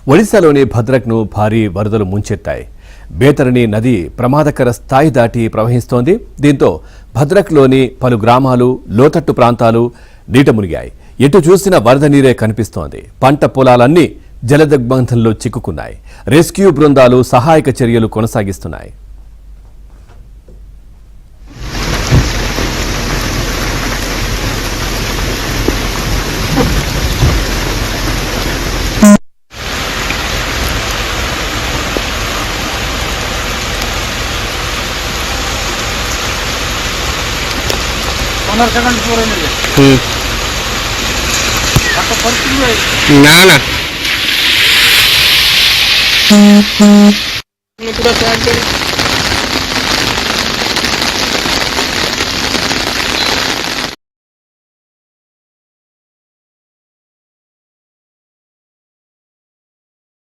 ఒడిశాలోని భద్రక్ను భారీ వరదలు ముంచెత్తాయి. బేతరణి నది ప్రమాదకర స్థాయి దాటి ప్రవహిస్తోంది. దీంతో భద్రక్లోని పలు గ్రామాలు, లోతట్టు ప్రాంతాలు నీట మునిగాయి. ఎటు చూసిన వరద నీరే కనిపిస్తోంది. పంట పొలాలన్నీ జలదిగ్బంధంలో చిక్కుకున్నాయి. రెస్క్యూ బృందాలు సహాయక చర్యలు కొనసాగిస్తున్నాయి. ना